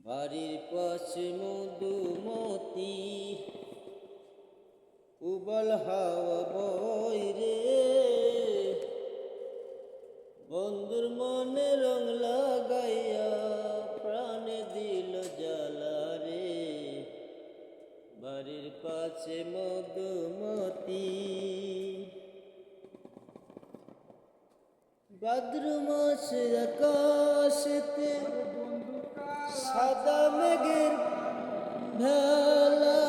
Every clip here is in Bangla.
বাড়ির পাশে মধুমতি উবল হাওয়া বয় রে, বন্ধুর মনে রং লাগাইয়া প্রাণে দিল জ্বালা রে। বাড়ির পাশে মধুমতি ভাদ্র মাসে আকাশেতে সাদা মেঘের ভেলা,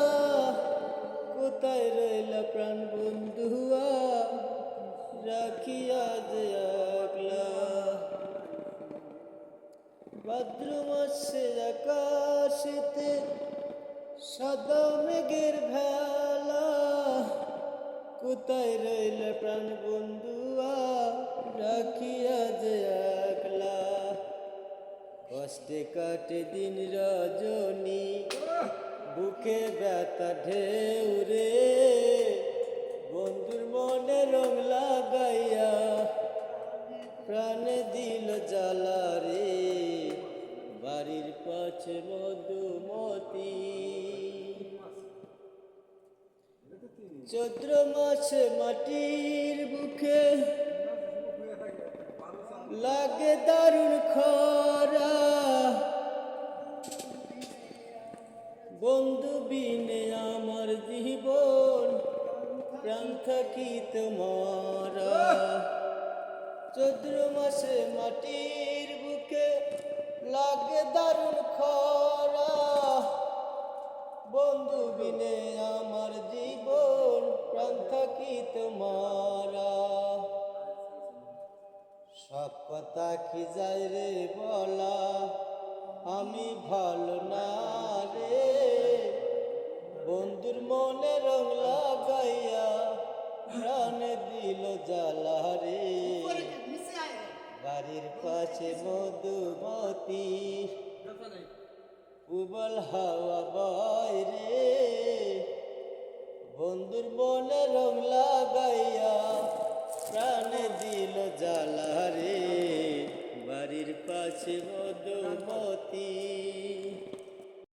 কোথায় রইলা প্রাণ বন্ধুয়া রাখিয়া যে আগলা। ভাদ্র মাসে আকাশেতে সাদা মেঘের ভেলা, কোথায় রইলা প্রাণ বন্ধুয়া রাখিয়া যে আগলা। কষ্টে কাটে দিন রজনী, বুকে ব্যথা ঢেউ রে, বন্ধুর মনে রং লাগাইয়া প্রাণে দিল জ্বালা রে। বাড়ির পাশে মধুমতি চৈত্র মাসে মাটির বুকে লাগে দারুণ খরা, বন্ধু বিনে আমার জীবন প্রাণ থাকি তোমারা। চৈত্র মাসে মাটির বুকে লাগে দারুণ খরা, বন্ধু বিনে আমার জীবন প্রাণ থাকি তোমারা। সব কথা কি যায় রে বলা, আমি ভালো না রে, বন্ধুর মনে রং লাগাইয়া প্রাণে দিল জ্বালা রে। বাড়ির পাশে মধুমতি উবল হাওয়া বয় রে, বন্ধুর মনে রং লাগাইয়া প্রাণে দিল জ্বালা রে। বাড়ির পাশে মধুমতি।